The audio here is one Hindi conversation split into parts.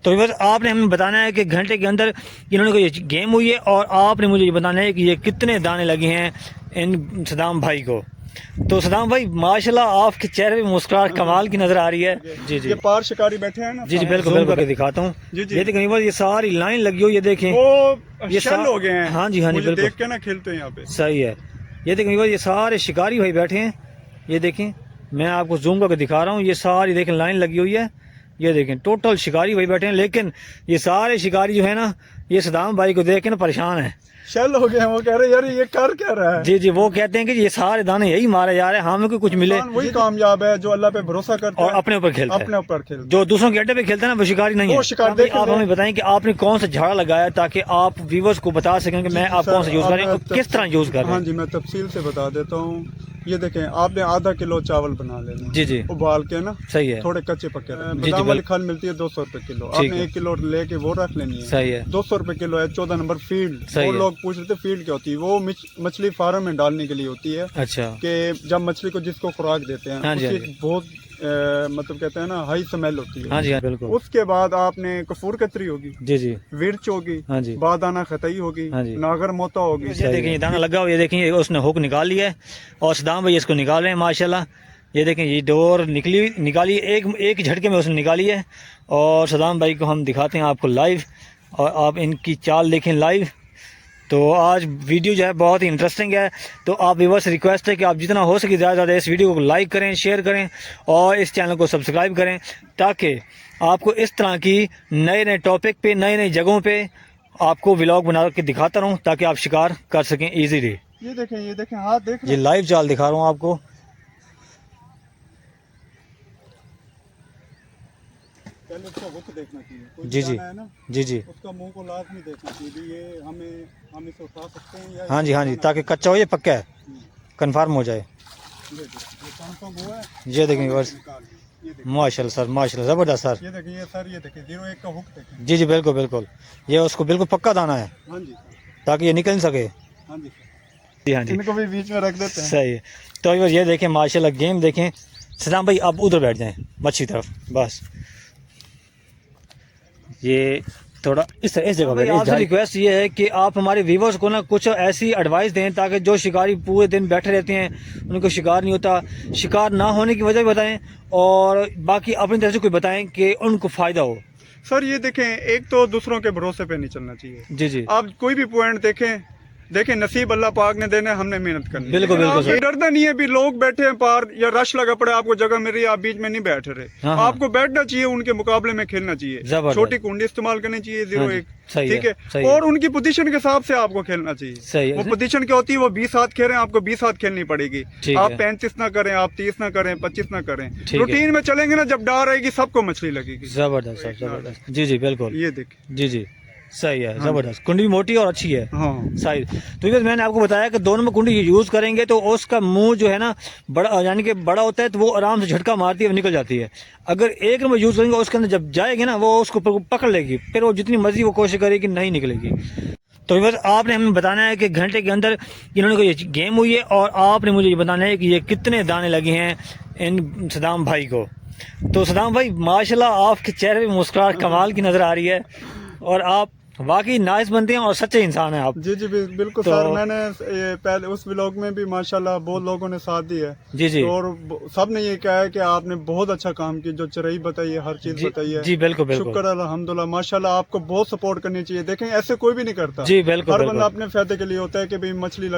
तो बस आपने हमें बताना है कि घंटे के अंदर इन्होंने कोई गेम हुई है और आपने मुझे ये बताना है कि ये कितने दाने लगे हैं इन सदाम भाई को। तो सदाम भाई माशाल्लाह आपके चेहरे पे मुस्कुराहट कमाल की नजर आ रही है। जी जी ये पार शिकारी बैठे हैं ना। जी जी बिल्कुल बिल्कुल करके दिखाता हूँ। जी जी ये देखें ये सारी लाइन लगी हुई है, देखें वो ये शल हो गए हैं। हाँ जी हाँ जी मुझे बिल्कुल देख के ना खेलते हैं यहाँ पे। सही है। ये देखें ये सारे शिकारी भाई बैठे हैं, ये देखें मैं आपको जूम करके दिखा रहा हूँ। ये सारी देखें लाइन लगी हुई है, ये देखें टोटल शिकारी भाई बैठे हैं। लेकिन ये सारे शिकारी जो है ना ये सदाम भाई को देख के ना परेशान है, शल हो गए हैं। वो कह रहे यार ये कर क्या रहा है। जी जी वो कहते हैं कि ये सारे दाने यही मारे जा रहे हैं, हमें को कुछ मिले। वही कामयाब है जो अल्लाह पे भरोसा करता और है, अपने ऊपर खेलता है। अपने ऊपर खेलता जो दूसरों के अड्डे पे खेलता है ना वो शिकारी नहीं है। वो शिकार देख आप हमें बताएं कि आपने कौन सा झाड़ा लगाया ताकि आप व्यूवर्स को बता सकें कि मैं आप कौन सा यूज कर रहे हैं और किस तरह यूज कर रहे हैं। हाँ जी मैं तफसील से बता देता हूँ। ये देखें आपने आधा किलो चावल बना लेना, जी जी उबाल के ना सही है। थोड़े कच्चे पक्के जी, बादाम वाली बिल्कुल। खाल मिलती है 200 रुपए किलो। ठीक आपने है। 1 किलो लेके वो रख लेनी है। सही है 200 रुपए किलो है। 14 नंबर फील्ड। सही वो है। लोग पूछ रहे थे फील्ड क्या होती है। वो मछली फार्म में डालने के लिए होती है अच्छा कि जब मछली को जिसको खुराक देते हैं हाँ जी, हाँ उसकी जी। बहुत मतलब कहते हैं ना हाई स्मेल होती है। हाँ जी हाँ बिल्कुल उसके बाद आपने कसूर कतरी होगी, जी जी मिर्च होगी, हाँ जी बादाना खतई होगी, हाँ जी। नागर मोता होगी। ये देखें ये दाना लगा हुआ, ये देखें ये उसने हुक निकाल लिया है और सदाम भाई इसको निकाल रहे हैं माशाल्लाह। ये देखें ये डोर निकाली एक झटके में उसने निकाली है और सदाम भाई को हम दिखाते हैं आपको लाइव और आप इनकी चाल देखें लाइव। तो आज वीडियो जो है बहुत ही इंटरेस्टिंग है, तो आप व्यूअर्स से रिक्वेस्ट है कि आप जितना हो सके ज़्यादा ज़्यादा इस वीडियो को लाइक करें, शेयर करें और इस चैनल को सब्सक्राइब करें ताकि आपको इस तरह की नए नए टॉपिक पे नई नई जगहों पे आपको व्लॉग बना के दिखाता रहूँ ताकि आप शिकार कर सकें ईजीली। ये देखें हाथ देख ये लाइव चाल दिखा रहा हूँ आपको। पहले उसका रुख देखना चाहिए। कोई जी जी दाना है ना जी जी उसका मुंह को लाजमी देखना चाहिए भी ये हम इसे उठा सकते हैं या हाँ जी हाँ जी ताकि कच्चा हो ये पक्का है कंफर्म हो जाए। ये कौन सा वो है। ये देखें व्यूअर्स निकाल ये देखें। माशाल्लाह सर माशाल्लाह ज़बरदस्त सर। ये देखें ये सर ये देखें 01 का हुक देखें। जी जी बिल्कुल बिल्कुल ये उसको बिल्कुल पक्का दाना है हाँ जी ताकि ये निकल सके। हाँ जी जी हाँ जी इनको भी बीच में रख देते हैं। सही है। तो ये देखें माशाल्लाह गेम देखें। सदाम भाई आप उधर बैठ जाएं मच्छी तरफ बस। ये थोड़ा इस जगह पे आपसे रिक्वेस्ट ये है कि आप हमारे व्यूवर्स को ना कुछ ऐसी एडवाइस दें ताकि जो शिकारी पूरे दिन बैठे रहते हैं उनको शिकार नहीं होता, शिकार ना होने की वजह बताएं और बाकी अपनी तरफ से कोई बताएं कि उनको फ़ायदा हो। सर ये देखें एक तो दूसरों के भरोसे पे नहीं चलना चाहिए। जी जी आप कोई भी पॉइंट देखें नसीब अल्लाह पाक ने देना, हमने मेहनत करनी है। बिल्कुल, लेकिन बिल्कुल आप सर। डरना नहीं है भी लोग बैठे हैं पार या रश लगा पड़े आपको जगह मिल रही है आप बीच में नहीं बैठ रहे। हाँ, हाँ। आपको बैठना चाहिए, उनके मुकाबले में खेलना चाहिए। जबरदस्त। छोटी कुंडी इस्तेमाल करनी चाहिए हाँ 01। जी, सही ठीक है, सही है है। और उनकी पोजीशन के हिसाब से आपको खेलना चाहिए। सही है। वो पोजीशन क्या होती है वो 20 हाथ खेल रहे हैं आपको 20 हाथ खेलनी पड़ेगी। ठीक आप है। 35 ना करें, आप 30 ना करें, 25 ना करें। है। रूटीन में चलेंगे ना जब डार आएगी सबको मछली लगेगी। ज़बरदस्त सर ज़बरदस्त। जी जी बिल्कुल ये देखिए। जी जी सही है ज़बरदस्त। कुंडी भी मोटी और अच्छी है हाँ साइज। तो ये मैंने आपको बताया कि दोनों में कुंडी यूज़ करेंगे तो उसका मुंह जो है ना बड़ा यानी कि बड़ा होता है तो वो आराम से झटका मारती है और निकल जाती है। अगर एक नंबर यूज़ करेंगे उसके अंदर जब जाएगी ना वो उसको पकड़ लेगी, फिर वो जितनी मर्जी वो कोशिश करेगी नहीं निकलेगी। तो बस आपने हमें बताना है कि घंटे के अंदर इन्होंने कोई गेम हुई है और आपने मुझे ये बताना है कि ये कितने दाने लगे हैं इन सदाम भाई को। तो सदाम भाई माशाल्लाह आपके चेहरे पे मुस्कुराहट कमाल की नज़र आ रही है और आप वाकई नाइस बनते हैं और सच्चे इंसान हैं आप। जी जी बिल्कुल तो सर। मैंने ये पहले उस व्लॉग में भी माशाल्लाह बहुत लोगों ने साथ दिया है। जी जी और सब ने ये कहा है कि आपने बहुत अच्छा काम किया, जो चरई बताई है हर चीज बताई है। जी बिल्कुल बिल्कुल शुक्र अल्हम्दुलिल्लाह माशाल्लाह आपको बहुत सपोर्ट करनी चाहिए। देखें ऐसे कोई भी नहीं करता। जी बिल्कुल हर बिल्कुल। बंदा अपने फायदे के लिए होता है कि भाई मछली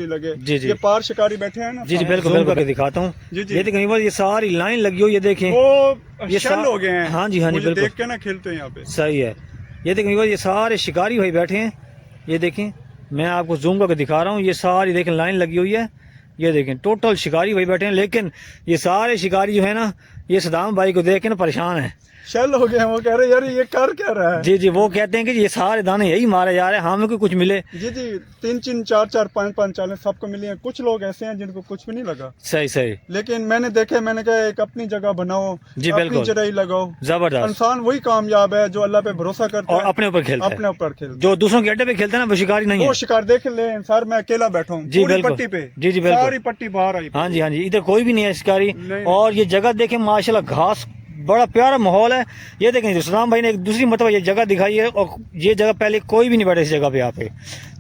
लगे। जी जी ये पार शिकारी बैठे हैं ना। जी जी बिल्कुल बिल्कुल करके दिखाता हूँ। जी जी ये देखें ये सारी लाइन लगी हुई है, देखें वो ये शल हो गए हैं। हाँ जी हाँ जी मुझे बिल्कुल देख के ना खेलते हैं यहाँ पे। सही है। ये देखें ये सारे शिकारी भाई बैठे हैं, ये देखें मैं आपको जूम करके दिखा रहा हूँ। ये सारी देखें लाइन लगी हुई है, ये देखें टोटल शिकारी भाई बैठे हैं। लेकिन ये सारे शिकारी जो है ना ये सदाम भाई को देख के ना परेशान है, शल हो गए हैं। वो कह रहे यार ये कर क्या रहा है। जी जी वो कहते हैं कि ये सारे दाने यही मारे जा रहे हैं, हमें को कुछ मिले। जी जी 3 4 5 चालें सबको मिली हैं। कुछ लोग ऐसे हैं जिनको कुछ भी नहीं लगा। सही सही लेकिन मैंने कहा एक अपनी जगह बनाओ, जी अपनी बिल्कुल जराई लगाओ। जबरदस्त। इंसान वही कामयाब है जो अल्लाह पे भरोसा करता और है, अपने ऊपर खेलता है। अपने ऊपर खेलता जो दूसरों के अड्डे पे खेलता है ना वो शिकारी नहीं है। है। वो शिकार देख ले सर मैं अकेला बैठा हूँ जी पूरी बिल्कुल। पट्टी पे। जी जी बिल्कुल। सारी पट्टी बाहर आई। हाँ जी इधर कोई भी नहीं है शिकारी। नहीं। और ये जगह देखें माशाल्लाह घास बड़ा प्यारा माहौल है। ये देखें सदाम भाई ने एक दूसरी मतलब ये जगह दिखाई है, और ये जगह पहले कोई भी नहीं बैठा इस जगह पे यहाँ पे।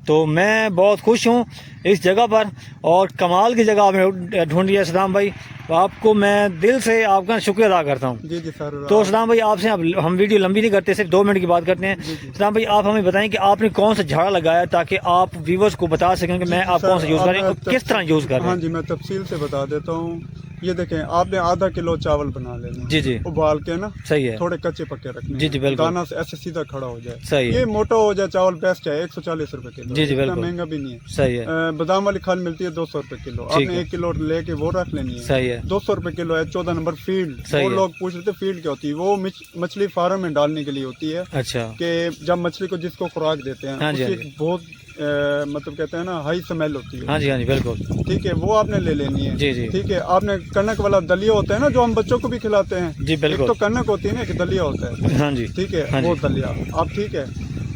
तो मैं बहुत खुश हूँ इस जगह पर, और कमाल की जगह आपने ढूंढी है सदाम भाई। तो आपको मैं दिल से आपका शुक्रिया अदा करता हूँ। जी सर। तो सदाम भाई आपसे हम वीडियो लंबी नहीं करते, सिर्फ 2 मिनट की बात करते हैं। सदाम भाई आप हमें बताएं कि आपने कौन सा झाड़ा लगाया, ताकि आप व्यूवर्स को बता सकें कि मैं आप कौन सा यूज़ कर रहे हैं और किस तरह यूज़ कर रहे हैं। हाँ जी, मैं तफसील से बता देता हूँ। ये देखें, आपने आधा किलो चावल बना लेना, जी जी, उबाल के ना, सही है, थोड़े कच्चे पक्के रखने, जी जी बिल्कुल, दाना से ऐसे सीधा खड़ा हो जाए, सही है, ये मोटा हो जाए चावल बेस्ट है। 140 रुपए किलो, जी जी इतना बिल्कुल, महंगा भी नहीं है, सही है, बादाम वाली खाल मिलती है 200 रुपए किलो, आपने 1 किलो लेके वो रख लेनी है, सही है, 200 रुपए किलो है। 14 नंबर फील्ड, वो लोग पूछ रहे थे फील्ड क्या होती है, वो मछली फार्म में डालने के लिए होती है। अच्छा, कि जब मछली को जिसको खुराक देते हैं, हाँ जी, उसकी बहुत मतलब कहते हैं ना हाई स्मेल होती है। हाँ जी, हाँ जी बिल्कुल, ठीक है, वो आपने ले लेनी है। जी जी, ठीक है, आपने कनक वाला दलिया होता है ना, जो हम बच्चों को भी खिलाते हैं, जी बिल्कुल, एक तो कनक होती है ना, एक दलिया होता है। हाँ जी, ठीक है, हाँ वो जी, दलिया आप, ठीक है।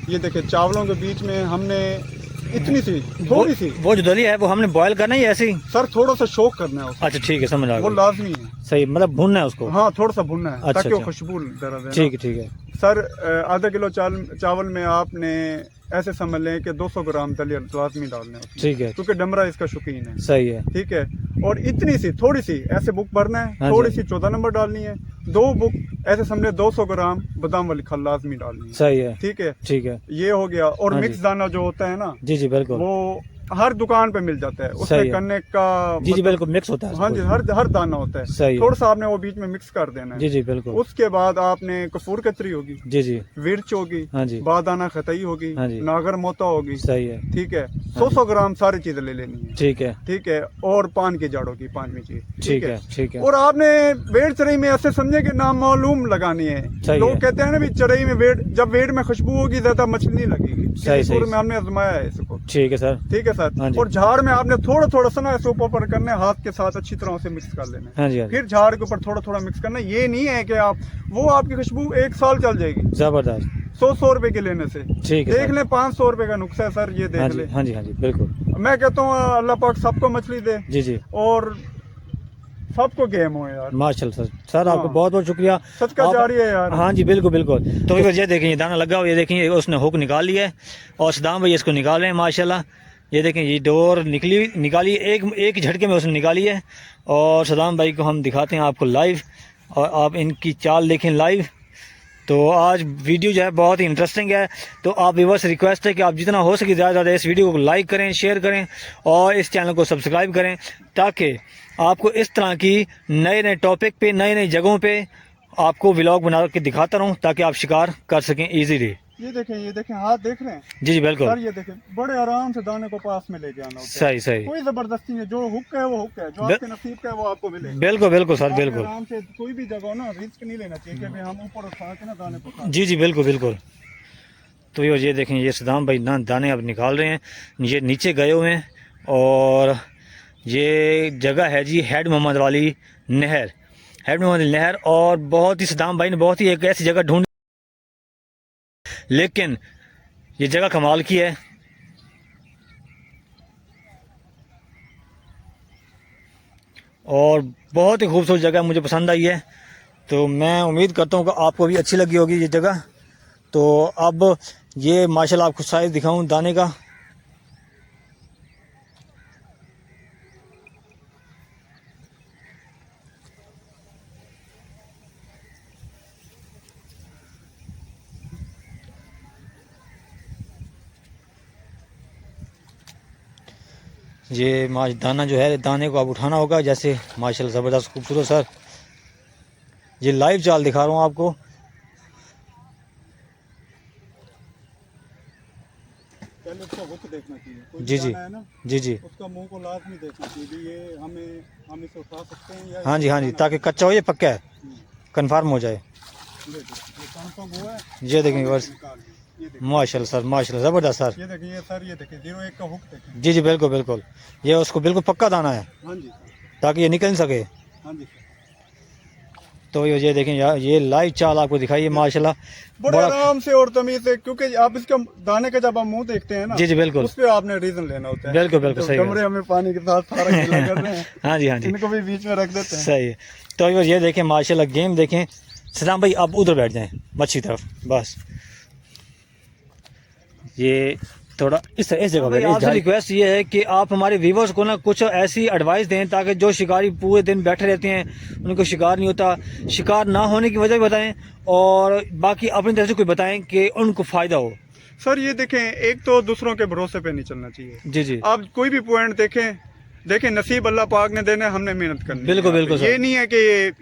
ये देखिए चावलों के बीच में हमने इतनी सी थोड़ी सी, वो जो दलिया है वो हमने बॉयल करना है या ऐसे ही? सर थोड़ा सा शौक करना है उसको। अच्छा ठीक है, समझ आ वो गया, लाजमी है, सही, मतलब भूनना है उसको। हाँ थोड़ा सा भुनना है, अच्छा, ताकि वो अच्छा, खुशबू जरा दे। ठीक है, ठीक है सर। आधा किलो चावल में आपने ऐसे समझ लें कि 200 ग्राम दलिया लाजमी डालना है, ठीक है, क्योंकि डमरा इसका शौकीन है। सही है, ठीक है, और इतनी सी थोड़ी सी ऐसे बुक भरना है, हाँ थोड़ी जी, सी 14 नंबर डालनी है, 2 बुक ऐसे समझे 200 ग्राम बादाम वाली खल लाजमी डालनी है। सही है, ठीक है, ठीक है, ये हो गया। और हाँ मिक्स जी, दाना जो होता है ना, जी जी बिल्कुल, वो हर दुकान पे मिल जाता है, सही उसमें है, करने का जी जी बिल्कुल मिक्स होता है, हाँ जी, हर दाना होता है, सही है, थोड़ा सा आपने वो बीच में मिक्स कर देना है। जी जी बिल्कुल, उसके बाद आपने कसूर कतरी होगी, जी जी, मिर्च होगी, हाँ जी, बादाना खतई होगी, हाँ जी, नागर मोता होगी, सही है, ठीक है, 100 ग्राम सारी चीजें ले लेनी है। ठीक है, ठीक है, और पान की जड़ होगी 5वीं चीज। ठीक है, ठीक है, और आपने वेट चरई में ऐसे समझे कि नामालूम लगानी है। सही लोग है, कहते हैं ना भी चरई में वेट, जब वेट में खुशबू होगी ज्यादा मछली नहीं लगेगी। सही, इस सूरत सही, में हमने आजमाया है इसको। ठीक है सर, ठीक है सर। हाँ जी, और झाड़ में आपने थोड़ा थोड़ा सा ना ऐसे ऊपर करना है, हाथ के साथ अच्छी तरह से मिक्स कर लेना है। हाँ जी, हाँ जी, फिर झाड़ के ऊपर थोड़ा थोड़ा मिक्स करना है। ये नहीं है कि आप वो आपकी खुशबू 1 साल चल जाएगी जबरदस्त, 100 रुपए के लेने से। ठीक है देख सर, लें 500 रुपए का नुकसा है सर, ये हाँ देख जी, ले। हाँ जी, हाँ जी बिल्कुल, मैं कहता हूँ अल्लाह पाक सबको मछली दे, जी जी, और सबको गेम हो यार। माशाल्लाह सर, आपको हाँ। बहुत बहुत शुक्रिया। सदका आप- जारी है यार। हाँ जी बिल्कुल बिल्कुल। तो ये देखें, ये दाना लगा हुआ, ये देखें उसने हुक निकाल लिया है, और सदाम भाई इसको निकाल रहे हैं माशाल्लाह। ये देखें ये डोर निकाली एक झटके में उसने निकाली है, और सदाम भाई को हम दिखाते हैं आपको लाइव, और आप इनकी चाल देखें लाइव। तो आज वीडियो जो है बहुत ही इंटरेस्टिंग है। तो आप व्यूअर्स से रिक्वेस्ट है कि आप जितना हो सके ज़्यादा ज़्यादा इस वीडियो को लाइक करें, शेयर करें, और इस चैनल को सब्सक्राइब करें, ताकि आपको इस तरह की नए नए टॉपिक पे, नई नई जगहों पे आपको व्लॉग बना के दिखाता रहूं, ताकि आप शिकार कर सकें ईजीली। ये देखें हाथ देख रहे हैं जी जी बिल्कुल, सर। ये देखें बड़े आराम से दाने को पास में लेके आना होता है। सही सही, कोई जबरदस्ती नहीं, जो हुक है वो हुक है, जो आपके नसीब का है वो आपको मिलेगा। बिल्कुल बिल्कुल सर, आपने बिल्कुल, आराम से कोई भी जगह ना रिस्क नहीं लेना चाहिए कि भाई हम ऊपर उठा के ना दाने को खा। जी जी बिल्कुल बिल्कुल। तो ये देखें, ये सदाम भाई ना दाने अब निकाल रहे हैं, ये नीचे गए हुए हैं, और ये जगह है जी हेड मोहम्मद वाली नहर, हेड मोहम्मद वाली नहर। और बहुत ही सदाम भाई ने बहुत ही एक ऐसी जगह ढूंढी, लेकिन ये जगह कमाल की है। और बहुत ही खूबसूरत जगह मुझे पसंद आई है। तो मैं उम्मीद करता हूँ कि आपको भी अच्छी लगी होगी ये जगह। तो अब ये माशाल्लाह आपको साइज दिखाऊं दाने का। ये दाना जो है, दाने को आप उठाना होगा, जैसे माशाल्लाह ज़बरदस्त खूबसूरत सर। ये लाइव चाल दिखा रहा हूँ आपको। पहले उसका हुक देखना चाहिए, कोई जी जी, दाना है ना, जी जी, उसका मुंह को लाजमी देखना चाहिए कि ये हम इसे उठा सकते हैं या हाँ जी, हाँ जी, ताकि कच्चा हो या पक्का है कंफर्म हो जाए। ये कंफर्म हुआ है। ये देखें बस, ये देखिए, माशाल्लाह सर, माशाल्लाह ज़बरदस्त सर। ये देखिए सर, ये देखिए 01 का हुक देखें। जी जी बिल्कुल बिल्कुल, ये उसको बिल्कुल पक्का दाना है, हाँ जी, ताकि ये निकल सके। हाँ जी। तो ये देखें यार, ये लाइव चाल आपको दिखाइए माशाल्लाह। बड़े आराम से और तमीज से, क्योंकि आप इसके दाने का जब हम मुंह देखते हैं ना, जी जी बिल्कुल, उस पे आपने रीजन लेना होता है। बिल्कुल बिल्कुल सही है। कमरे हमें पानी के साथ सारा गीला कर रहे हैं, हाँ जी, हाँ जी, इनको भी बीच में रख देते हैं। सही है। तो ये देखें माशाल्लाह, गेम देखें, सदाम भाई आप उधर बैठ जाएं मच्छी तरफ, बस ये थोड़ा इस जगह पे। आपसे रिक्वेस्ट ये है कि आप हमारे व्यूवर्स को ना कुछ ऐसी एडवाइस दें ताकि जो शिकारी पूरे दिन बैठे रहते हैं उनको शिकार नहीं होता, शिकार ना होने की वजह भी बताएं और बाकी अपनी तरफ से कोई बताएं कि उनको फ़ायदा हो। सर ये देखें, एक तो दूसरों के भरोसे पे नहीं चलना चाहिए। जी जी, आप कोई भी पॉइंट देखें नसीब अल्लाह पाक ने देना है, हमने मेहनत करनी है। बिल्कुल बिल्कुल ये नहीं है कि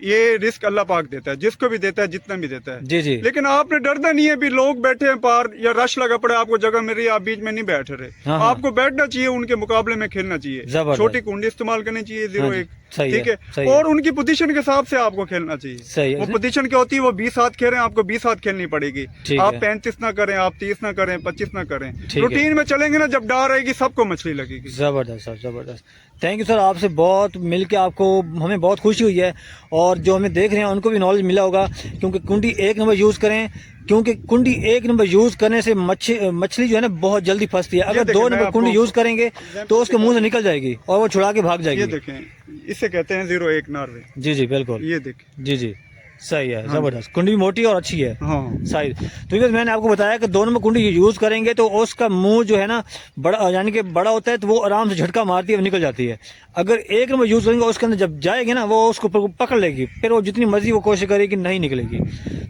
ये रिस्क अल्लाह पाक देता है, जिसको भी देता है, जितना भी देता है। जी जी, लेकिन आपने डरना नहीं है, भी लोग बैठे हैं पार या रश लगा पड़े, आपको जगह मिल रही है, आप बीच में नहीं बैठ रहे। हाँ, हाँ। आपको बैठना चाहिए, उनके मुकाबले में खेलना चाहिए, जबरदस्त। छोटी कुंडी इस्तेमाल करनी चाहिए, 0-1, सही ठीक है, सही है। और उनकी पोजीशन के हिसाब से आपको खेलना चाहिए। सही है। वो पोजीशन क्या होती है, वो 20 हाथ खेल रहे हैं, आपको 20 हाथ खेलनी पड़ेगी। ठीक आप है। 35 ना करें, आप 30 ना करें, 25 ना करें। ठीक है। रूटीन में चलेंगे ना, जब डार रहेगी सबको मछली लगेगी। ज़बरदस्त सर, ज़बरदस्त। थैंक यू सर, आपसे बहुत मिलके आपको हमें बहुत खुशी हुई है और जो हमें देख रहे हैं उनको भी नॉलेज मिला होगा, क्योंकि कुंडी 1 नंबर यूज़ करें, क्योंकि कुंडी 1 नंबर यूज़ करने से मछली जो है ना बहुत जल्दी फंसती है। अगर 2 नंबर कुंडी यूज़ करेंगे तो उसके मुंह से निकल जाएगी और वो छुड़ा के भाग ये जाएगी। देखें, इसे कहते हैं 0-1 नार्वे। जी जी बिल्कुल, ये देखें। जी जी सही है, ज़बरदस्त। कुंडी भी मोटी और अच्छी है। हाँ सही। तो ये मैंने आपको बताया कि 2 नंबर कुंडी यूज़ करेंगे तो उसका मुंह जो है ना बड़ा, यानी कि बड़ा होता है तो वो आराम से झटका मारती है, निकल जाती है। अगर 1 नंबर यूज़ करेंगे उसके अंदर जब जाएगी ना वो उसको पकड़ लेगी, फिर वो जितनी मर्जी वो कोशिश करेगी नहीं निकलेगी।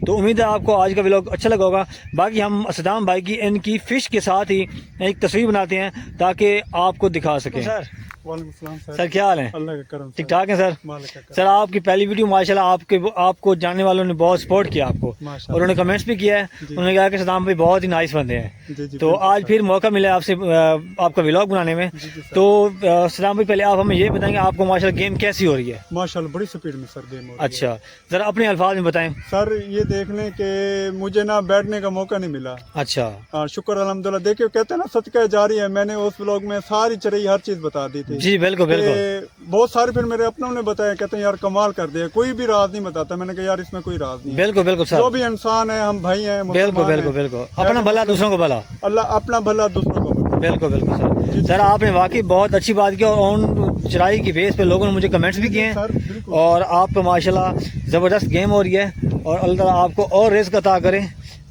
तो उम्मीद है आपको आज का व्लॉग अच्छा लगा होगा। बाकी हम सदाम भाई की इनकी फ़िश के साथ ही एक तस्वीर बनाते हैं ताकि आपको दिखा सकें। सर वालेकुम सलाम सर, क्या हाल है? अल्लाह का करम ठीक ठाक है सर। मालिक का करम। सर आपकी पहली वीडियो माशाल्लाह आपको जानने वालों ने बहुत सपोर्ट किया आपको माशाल्लाह। और उन्होंने कमेंट्स भी किया है। उन्होंने कहा कि सदाम भाई बहुत ही नाइस बंदे हैं। जी, जी, तो बिल्कुल आज सर। फिर मौका मिला आपसे आपका व्लॉग बनाने में। जी, जी, सर। तो सदाम भाई पहले आप हमें ये बताएंगे आपको माशाल्लाह गेम कैसी हो रही है? माशाल्लाह बड़ी स्पीड में सर गेम हो रही है। अच्छा, ज़रा अपने अल्फाज में बताएं। सर ये देखने के मुझे ना बैठने का मौका नहीं मिला। अच्छा, हाँ शुक्र अल्हम्दुलिल्लाह। देखिए कहते हैं ना सदका जारी है, मैंने उस व्लॉग में सारी चरई हर चीज बता दी थी। जी बिल्कुल बिल्कुल, बहुत सारे फिर मेरे अपनों ने बताया, कहते हैं यार कमाल कर दिया, कोई भी राज नहीं बताता। मैंने कहा यार इसमें कोई राज नहीं है। बिल्कुल बिल्कुल जो सर, भी इंसान है, हम भाई हैं, बिल्कुल मुसलमान बिल्कुल हैं। बिल्कुल, अपना भला दूसरों को भला। अल्लाह अपना भला दूसरों को भला। बिल्कुल बिल्कुल सर। सर आपने वाकई बहुत अच्छी बात की और ऑन चढ़ाई की बेस पे लोगों ने मुझे कमेंट्स भी किए सर, हैं बिल्कुल। और आप पे माशाल्लाह ज़बरदस्त गेम हो रही है और अल्लाह ताला आपको और रिज़्क अता करे।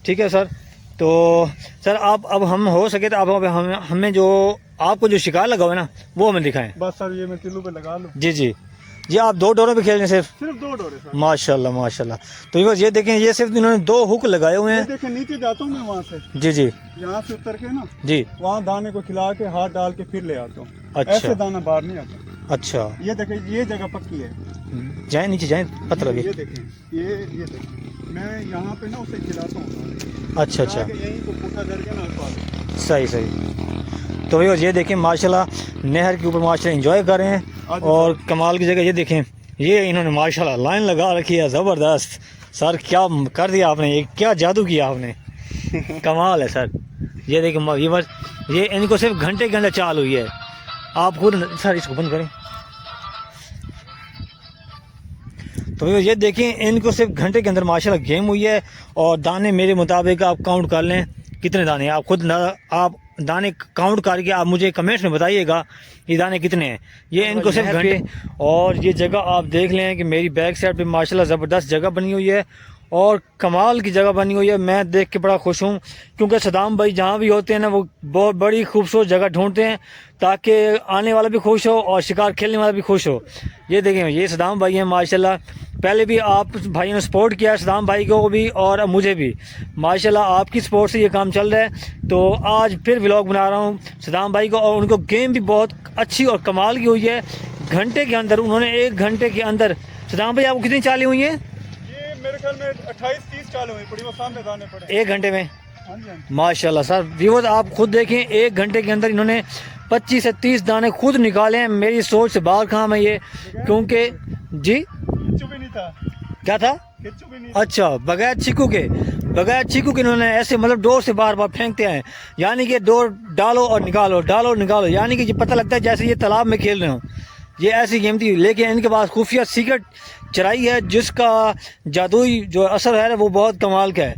ठीक है सर। तो सर आप अब हम हो सके तो आप हमें जो आपको जो शिकार लगा हुआ है ना वो हमें दिखाएं। बस सर ये मैं तिल्लू पे लगा लूँ। जी जी जी, आप 2 डोरों पे खेल रहे हैं सिर्फ? सिर्फ 2 डोरे सर। माशाल्लाह माशाल्लाह। तो ये देखें, ये सिर्फ इन्होंने 2 हुक लगाए हुए ये हैं। देखें नीचे जाता हूँ मैं वहाँ से, जी जी यहाँ से उतर के ना जी, वहाँ दाने को खिला के हाथ डाल के फिर ले आता हूँ। अच्छा। ऐसे दाना बाहर नहीं आता। अच्छा, ये देखें, ये जगह पक्की है। जाए नीचे जाए, पत्थर लगे। ये देखें, ये देखें, मैं यहाँ पे ना उसे खिलाता हूँ। अच्छा अच्छा, यहीं को पुट्ठा करके ना उसको सही सही। तो ये देखें माशाल्लाह नहर के ऊपर माशाल्लाह एंजॉय कर रहे हैं और कमाल की जगह ये देखें, ये इन्होंने माशाल्लाह लाइन लगा रखी है। ज़बरदस्त सर, क्या कर दिया आपने, ये क्या जादू किया आपने, कमाल है सर। ये देखें ये बस ये इनको सिर्फ घंटे के अंदर चाल हुई है। आप खुद सर इसको बंद करें। तो ये देखें इनको सिर्फ घंटे के अंदर माशाल्लाह गेम हुई है और दाने मेरे मुताबिक आप काउंट कर लें कितने दाने, आप खुद आप दाने काउंट करके आप मुझे कमेंट्स में बताइएगा ये दाने कितने हैं। ये इनको सिर्फ घंटे। और ये जगह आप देख लें कि मेरी बैक साइड पे माशाल्लाह ज़बरदस्त जगह बनी हुई है और कमाल की जगह बनी हुई है। मैं देख के बड़ा खुश हूँ क्योंकि सदाम भाई जहाँ भी होते हैं ना वो बहुत बड़ी खूबसूरत जगह ढूंढते हैं ताकि आने वाला भी खुश हो और शिकार खेलने वाला भी खुश हो। ये देखें, ये सदाम भाई हैं माशाल्लाह। पहले भी आप भाइयों ने सपोर्ट किया सदाम भाई को भी और मुझे भी, माशाल्लाह आपकी सपोर्ट से ये काम चल रहा है। तो आज फिर व्लॉग बना रहा हूँ सदाम भाई को और उनको गेम भी बहुत अच्छी और कमाल की हुई है। घंटे के अंदर उन्होंने 1 घंटे के अंदर, सदाम भाई आपको कितनी चाली हुई हैं? ये मेरे ख्याल में 28-30 चाल हुई पड़ी, वो सामने दाने पड़े 1 घंटे में। हाँ जी, हाँ जी। माशाल्लाह सर, व्यूअर्स आप खुद देखें 1 घंटे के अंदर इन्होंने 25 से 30 दाने खुद निकाले हैं। मेरी सोच से बाहर काम है ये, क्योंकि जी किच्चू भी नहीं था। क्या था? किच्चू भी नहीं। अच्छा, बगैर चीकू के इन्होंने ऐसे मतलब डोर से बार बार फेंकते हैं, यानी कि डोर डालो और निकालो, डालो और निकालो, यानी कि ये पता लगता है जैसे ये तालाब में खेल रहे हो। ये ऐसी गेम थी, लेकिन इनके पास खुफिया सीक्रेट चराई है जिसका जादुई जो असर है वो बहुत कमाल का है।